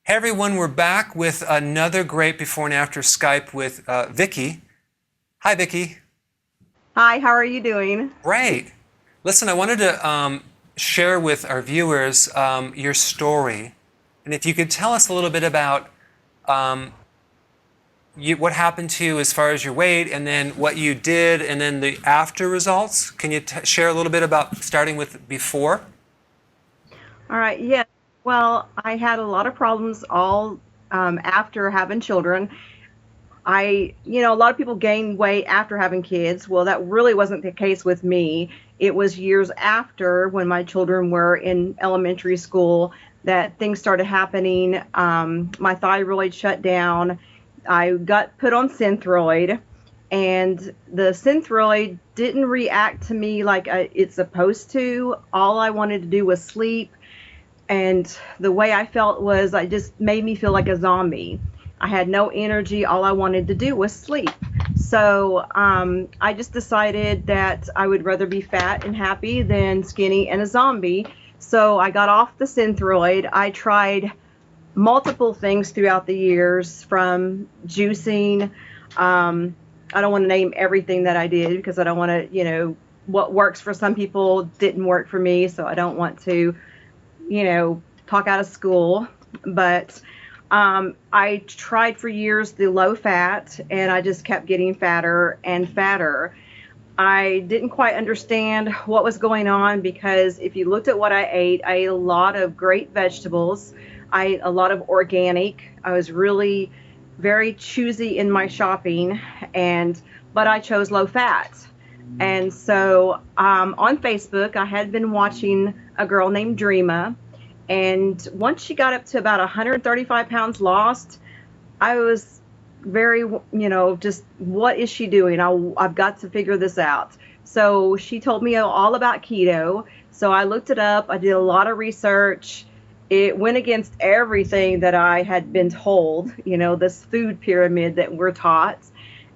Hey everyone, we're back with another great before and after Skype with Vicki. Hi Vicki. Hi, how are you doing? Great. Listen, I wanted to share with our viewers your story. And if you could tell us a little bit about what happened to you as far as your weight, and then what you did, and then the after results. Can you share a little bit about starting with before? All right, yeah. Well, I had a lot of problems all after having children. A lot of people gain weight after having kids. Well, that really wasn't the case with me. It was years after, when my children were in elementary school, that things started happening. My thyroid shut down. I got put on Synthroid, and the Synthroid didn't react to me like it's supposed to. All I wanted to do was sleep, and the way I felt was I just made me feel like a zombie. I had no energy. All I wanted to do was sleep. So I just decided that I would rather be fat and happy than skinny and a zombie. So I got off the Synthroid. I tried multiple things throughout the years, from juicing. I don't want to name everything that I did, because I don't want to, what works for some people didn't work for me. So I don't want to, talk out of school. But I tried for years the low fat, and I just kept getting fatter and fatter. I didn't quite understand what was going on, because if you looked at what I ate a lot of great vegetables. I ate a lot of organic. I was really very choosy in my shopping, but I chose low fat. And so on Facebook, I had been watching a girl named Dreama, and once she got up to about 135 pounds lost, I was very, just what is she doing? I've got to figure this out. So she told me all about keto. So I looked it up. I did a lot of research. It went against everything that I had been told, this food pyramid that we're taught.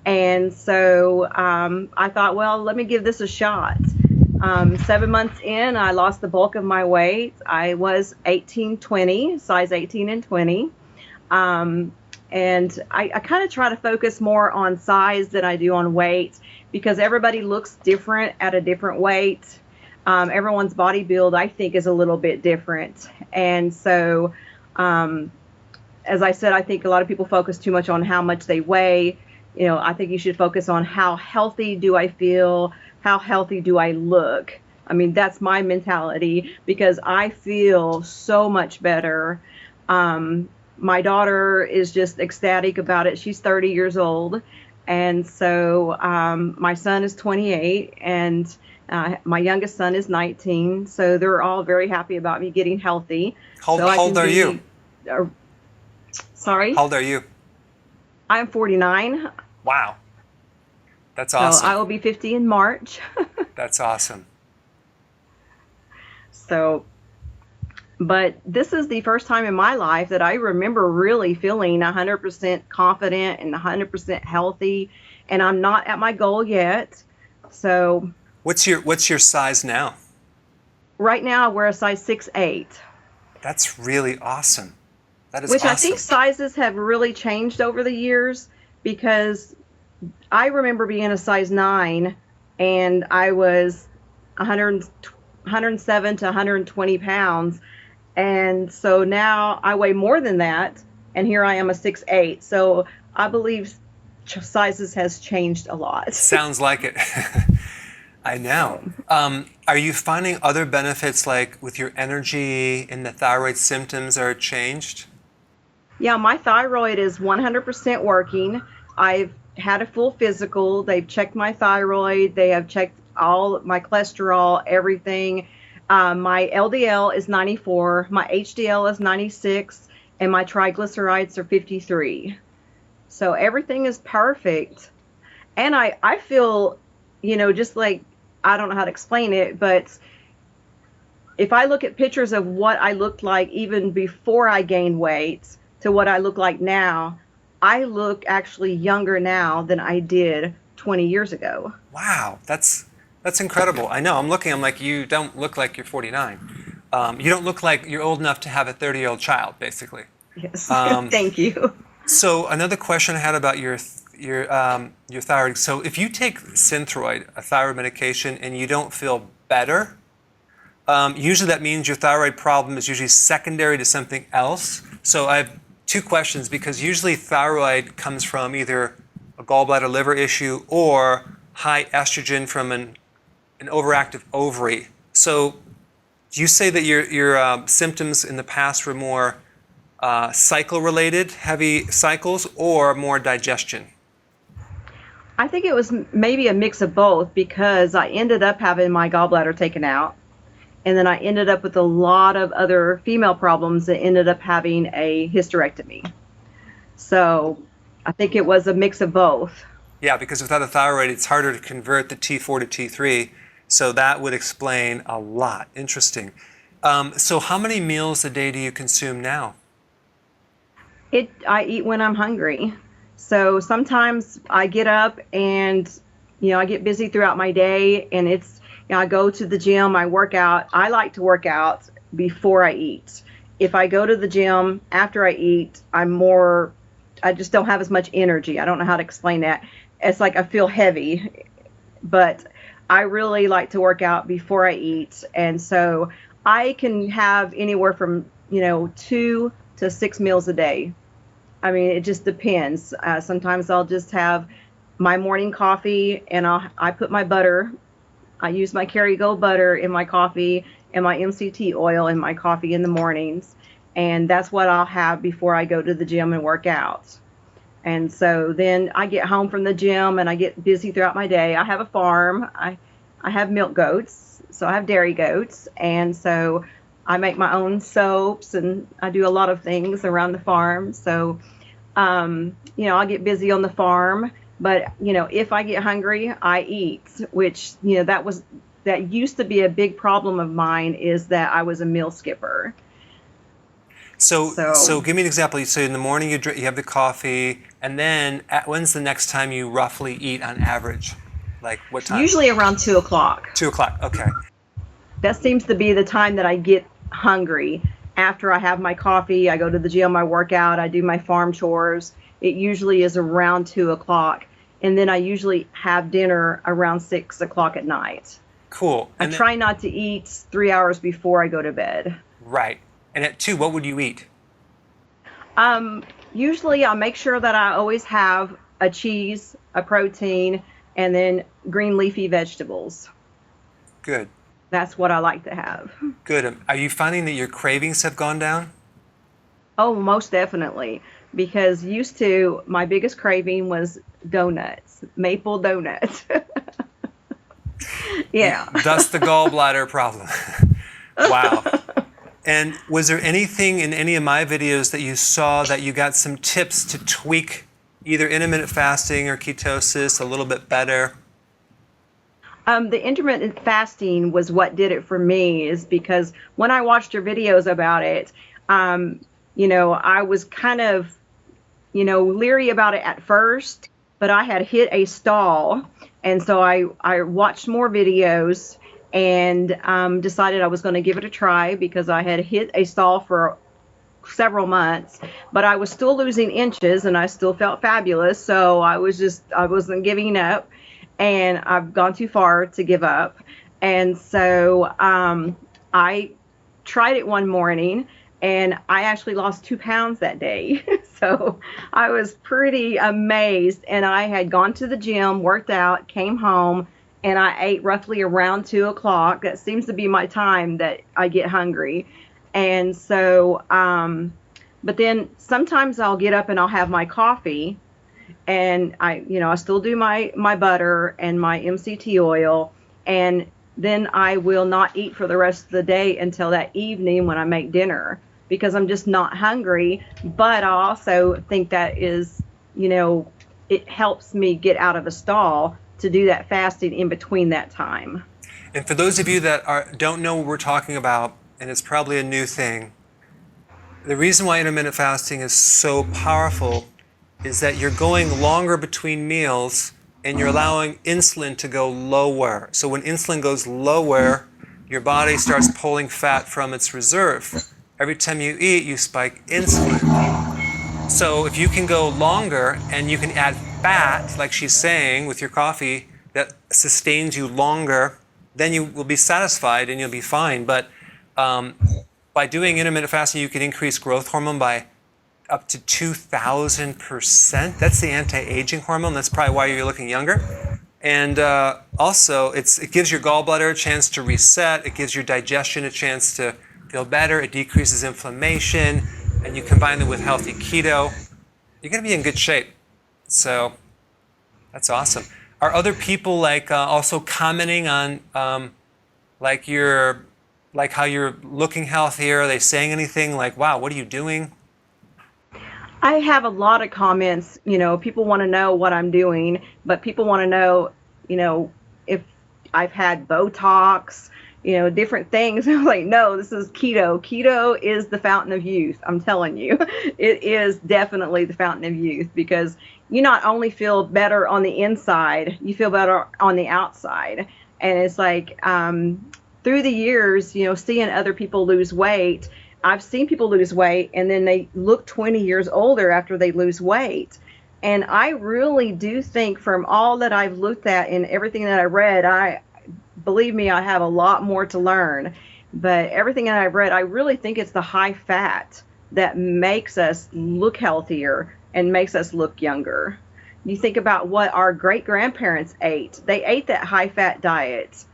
And so I thought, well, let me give this a shot. 7 months in, I lost the bulk of my weight. I was 18-20, size 18 and 20. And I kind of try to focus more on size than I do on weight, because everybody looks different at a different weight. Everyone's body build, I think, is a little bit different. And so, as I said, I think a lot of people focus too much on how much they weigh. I think you should focus on how healthy do I feel? How healthy do I look? I mean, that's my mentality, because I feel so much better. My daughter is just ecstatic about it. She's 30 years old. And so my son is 28, and my youngest son is 19. So they're all very happy about me getting healthy. How old are you? Sorry? How old are you? I'm 49. Wow. That's awesome. So I will be 50 in March. That's awesome. So, but this is the first time in my life that I remember really feeling 100% confident and 100% healthy, and I'm not at my goal yet. So, what's your size now? Right now I wear a size 6'8". That's really awesome. That is Which awesome. I think sizes have really changed over the years, because I remember being a size 9, and I was 107 to 120 pounds. And so now I weigh more than that, and here I am a 6'8". So I believe sizes has changed a lot. Sounds like it. I know. Are you finding other benefits, like with your energy and the thyroid symptoms are changed? Yeah, my thyroid is 100% working. I've had a full physical. They've checked my thyroid. They have checked all my cholesterol, everything. My LDL is 94, my HDL is 96, and my triglycerides are 53. So everything is perfect. And I feel, just like, I don't know how to explain it, but if I look at pictures of what I looked like even before I gained weight to what I look like now, I look actually younger now than I did 20 years ago. Wow, that's incredible. I know. I'm like, you don't look like you're 49. You don't look like you're old enough to have a 30-year-old child, basically. Yes. Um, Thank you. so another question I had about your thyroid. So if you take Synthroid, a thyroid medication, and you don't feel better, usually that means your thyroid problem is usually secondary to something else. So I have two questions, because usually thyroid comes from either a gallbladder liver issue or high estrogen from an overactive ovary. So do you say that your symptoms in the past were more cycle related, heavy cycles, or more digestion? I think it was maybe a mix of both because I ended up having my gallbladder taken out. And then I ended up with a lot of other female problems that ended up having a hysterectomy. So I think it was a mix of both. Yeah, because without a thyroid, it's harder to convert the T4 to T3. So that would explain a lot. Interesting. So how many meals a day do you consume now? I eat when I'm hungry. So sometimes I get up and I get busy throughout my day, and I go to the gym, I work out. I like to work out before I eat. If I go to the gym after I eat, I just don't have as much energy. I don't know how to explain that. It's like I feel heavy, but I really like to work out before I eat. And so I can have anywhere from, 2 to 6 meals a day. I mean, it just depends. Sometimes I'll just have my morning coffee, and I put my butter. I use my Kerrygold butter in my coffee and my MCT oil in my coffee in the mornings. And that's what I'll have before I go to the gym and work out. And so then I get home from the gym and I get busy throughout my day. I have a farm. I have milk goats, so I have dairy goats. And so I make my own soaps, and I do a lot of things around the farm. So, I get busy on the farm. But, if I get hungry, I eat, which, that used to be a big problem of mine, is that I was a meal skipper. So give me an example. So in the morning you have the coffee, and then when's the next time you roughly eat on average? Like what time? Usually around 2 o'clock. 2 o'clock, okay. That seems to be the time that I get hungry. After I have my coffee, I go to the gym, I work out, I do my farm chores. It usually is around 2 o'clock. And then I usually have dinner around 6 o'clock at night. Cool. I try not to eat 3 hours before I go to bed. Right. And at 2, what would you eat? Usually I make sure that I always have a cheese, a protein, and then green leafy vegetables. Good. That's what I like to have. Good. Are you finding that your cravings have gone down? Oh, most definitely. Because used to, my biggest craving was donuts, maple donuts. Yeah. That's the gallbladder problem. Wow. And was there anything in any of my videos that you saw that you got some tips to tweak either intermittent fasting or ketosis a little bit better? The intermittent fasting was what did it for me, is because when I watched your videos about it, I was kind of, leery about it at first, but I had hit a stall. And so I watched more videos and decided I was going to give it a try, because I had hit a stall for several months, but I was still losing inches and I still felt fabulous. So I wasn't giving up, and I've gone too far to give up. And so I tried it one morning, and I actually lost 2 pounds that day. So I was pretty amazed. And I had gone to the gym, worked out, came home, and I ate roughly around 2 o'clock. That seems to be my time that I get hungry. And so, but then sometimes I'll get up and I'll have my coffee, and I still do my butter and my MCT oil, and then I will not eat for the rest of the day until that evening when I make dinner, because I'm just not hungry. But I also think that is, it helps me get out of a stall to do that fasting in between that time. And for those of you that don't know what we're talking about, and it's probably a new thing, the reason why intermittent fasting is so powerful is that you're going longer between meals and you're allowing insulin to go lower. So when insulin goes lower, your body starts pulling fat from its reserve. Every time you eat, you spike insulin. So if you can go longer and you can add fat, like she's saying, with your coffee that sustains you longer, then you will be satisfied and you'll be fine. But by doing intermittent fasting, you can increase growth hormone by up to 2,000%. That's the anti-aging hormone. That's probably why you're looking younger. And also, it gives your gallbladder a chance to reset. It gives your digestion a chance to feel better. It decreases inflammation. And you combine them with healthy keto, you're going to be in good shape. So that's awesome. Are other people also commenting on like how you're looking healthier? Are they saying anything like, "Wow, what are you doing?" I have a lot of comments. People want to know what I'm doing, but people want to know, if I've had Botox, different things. I'm like, no, this is keto. Keto is the fountain of youth. I'm telling you, it is definitely the fountain of youth, because you not only feel better on the inside, you feel better on the outside. And it's like, through the years, seeing other people lose weight, I've seen people lose weight and then they look 20 years older after they lose weight. And I really do think, from all that I've looked at and everything that I read, believe me, I have a lot more to learn. But everything that I've read, I really think it's the high fat that makes us look healthier and makes us look younger. You think about what our great grandparents ate. They ate that high fat diet.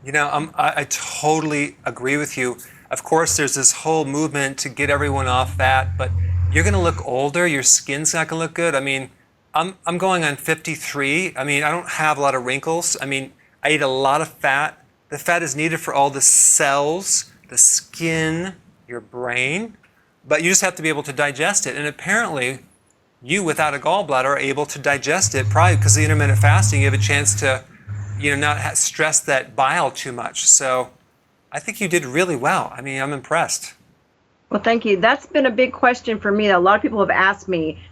I totally agree with you. Of course, there's this whole movement to get everyone off fat, but you're going to look older. Your skin's not going to look good. I mean, I'm going on 53. I mean, I don't have a lot of wrinkles. I mean, I eat a lot of fat. The fat is needed for all the cells, the skin, your brain, but you just have to be able to digest it. And apparently, you without a gallbladder are able to digest it, probably because of the intermittent fasting. You have a chance to, not stress that bile too much. So I think you did really well. I mean, I'm impressed. Well, thank you. That's been a big question for me. A lot of people have asked me,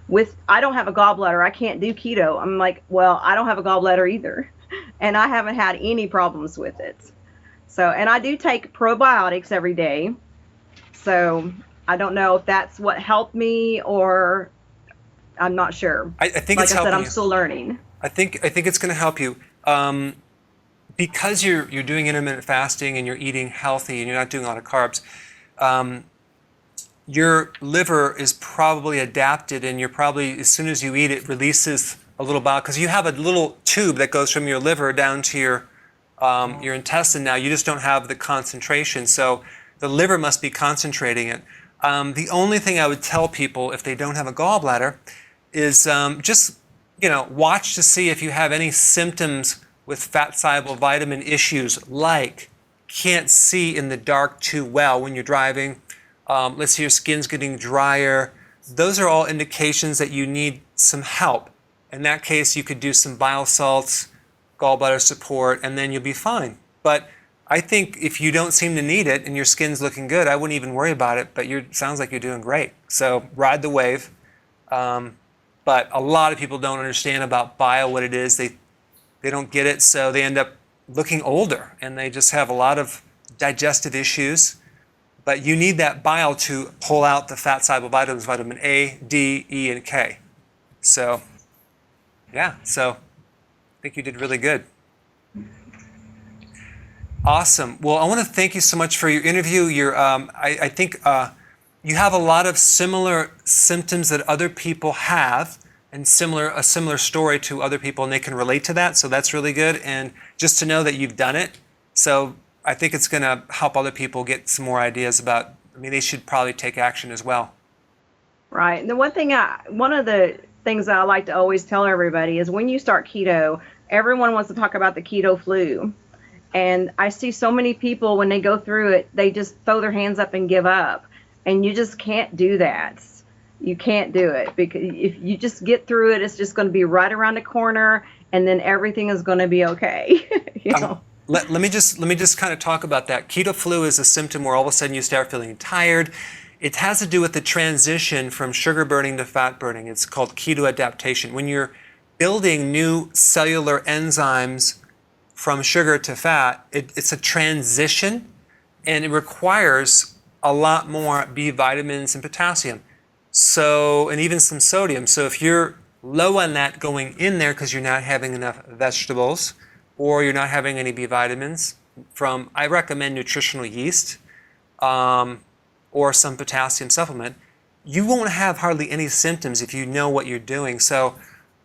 I don't have a gallbladder, I can't do keto. I'm like, well, I don't have a gallbladder either. And I haven't had any problems with it. So, and I do take probiotics every day. So I don't know if that's what helped me, or I'm not sure. I think like it's I helping said, I'm you. still learning. I think it's going to help you. Because you're doing intermittent fasting and you're eating healthy and you're not doing a lot of carbs, your liver is probably adapted, and you're probably, as soon as you eat, it releases a little bile, because you have a little tube that goes from your liver down to your intestine now. You just don't have the concentration, so the liver must be concentrating it. The only thing I would tell people if they don't have a gallbladder is just watch to see if you have any symptoms with fat-soluble vitamin issues, like can't see in the dark too well when you're driving. Let's say your skin's getting drier. Those are all indications that you need some help. In that case, you could do some bile salts, gallbladder support, and then you'll be fine. But I think if you don't seem to need it and your skin's looking good, I wouldn't even worry about it. But sounds like you're doing great. So ride the wave. But a lot of people don't understand about bile, what it is. They don't get it, so they end up looking older, and they just have a lot of digestive issues. But you need that bile to pull out the fat-soluble vitamins, vitamin A, D, E, and K. So, yeah, I think you did really good. Awesome. Well, I want to thank you so much for your interview. I think you have a lot of similar symptoms that other people have, and a similar story to other people, and they can relate to that. So that's really good. And just to know that you've done it. So I think it's going to help other people get some more ideas about, they should probably take action as well. Right. And the one of the things that I like to always tell everybody is, when you start keto, everyone wants to talk about the keto flu. And I see so many people, when they go through it, they just throw their hands up and give up. And you just can't do that. You can't do it, because if you just get through it, it's just going to be right around the corner, and then everything is going to be okay. Let me just kind of talk about that. Keto flu is a symptom where all of a sudden you start feeling tired. It has to do with the transition from sugar burning to fat burning. It's called keto adaptation. When you're building new cellular enzymes from sugar to fat, it's a transition, and it requires a lot more B vitamins and potassium. So, and even some sodium. So if you're low on that going in there because you're not having enough vegetables or you're not having any B vitamins I recommend nutritional yeast or some potassium supplement, you won't have hardly any symptoms if you know what you're doing. So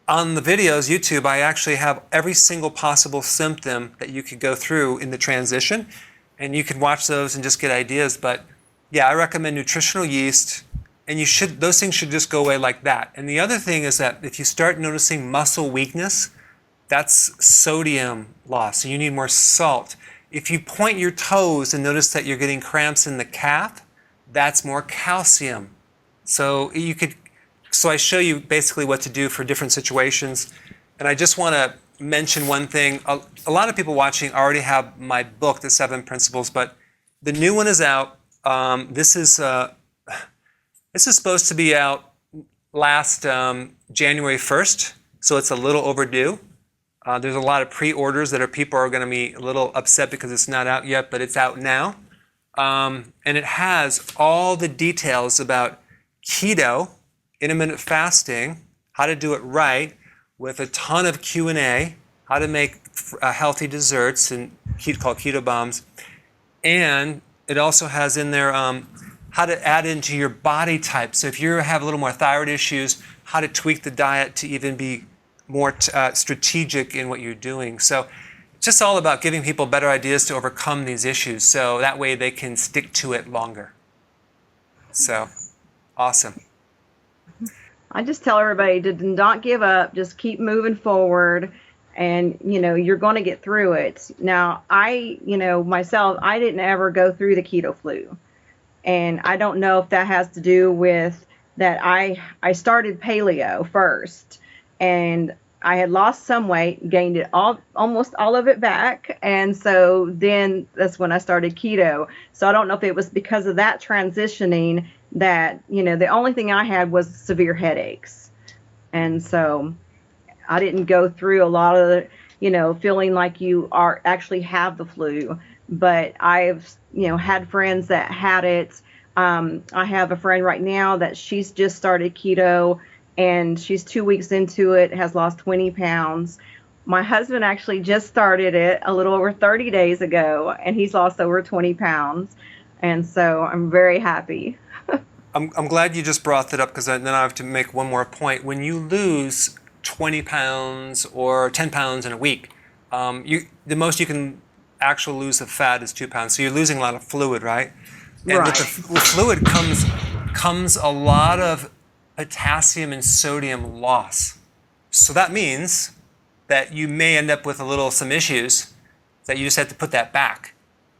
on the videos, YouTube, I actually have every single possible symptom that you could go through in the transition, and you can watch those and just get ideas. But yeah, I recommend nutritional yeast, and those things should just go away like that. And the other thing is that if you start noticing muscle weakness, that's sodium loss. So you need more salt. If you point your toes and notice that you're getting cramps in the calf, that's more calcium. So I show you basically what to do for different situations. And I just want to mention one thing. A lot of people watching already have my book, The 7 Principles, but the new one is out. This is supposed to be out last January 1st, so it's a little overdue. There's a lot of pre-orders people are going to be a little upset because it's not out yet, but it's out now. And it has all the details about keto, intermittent fasting, how to do it right, with a ton of Q&A, how to make healthy desserts and called keto bombs. And it also has in there how to add into your body type. So if you have a little more thyroid issues, how to tweak the diet to even be more strategic in what you're doing. So it's just all about giving people better ideas to overcome these issues, so that way they can stick to it longer. So, awesome. I just tell everybody to not give up, just keep moving forward, and you're going to get through it. Now, myself, I didn't ever go through the keto flu, and I don't know if that has to do with that I started paleo first, and I had lost some weight, gained it almost all of it back, and so then that's when I started keto. So I don't know if it was because of that transitioning that, the only thing I had was severe headaches. And so I didn't go through a lot of feeling like you actually have the flu, but I've, had friends that had it. I have a friend right now that she's just started keto, and she's 2 weeks into it, has lost 20 pounds. My husband actually just started it a little over 30 days ago, and he's lost over 20 pounds. And so I'm very happy. I'm glad you just brought that up, because then I have to make one more point. When you lose 20 pounds or 10 pounds in a week, the most you can actually lose of fat is 2 pounds. So you're losing a lot of fluid, right? And Right. with fluid comes a lot of potassium and sodium loss. So that means that you may end up with some issues that you just have to put that back.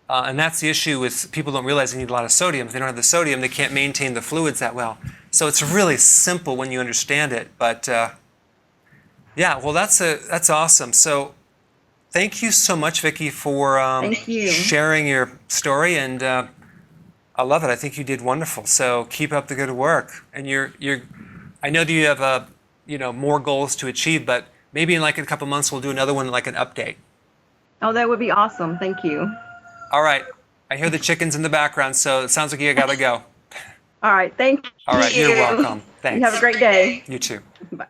And that's the issue with people don't realize they need a lot of sodium. If they don't have the sodium, they can't maintain the fluids that well. So it's really simple when you understand it. But yeah, well, that's awesome. So thank you so much, Vicki, for Thank you. sharing your story, and I love it. I think you did wonderful. So keep up the good work. And I know that you have more goals to achieve, but maybe in like a couple months we'll do another one, like an update. Oh, that would be awesome. Thank you. All right. I hear the chickens in the background, so it sounds like you gotta go. All right. Thank you. All right. You're welcome. Thanks. You have a great day. You too. Bye.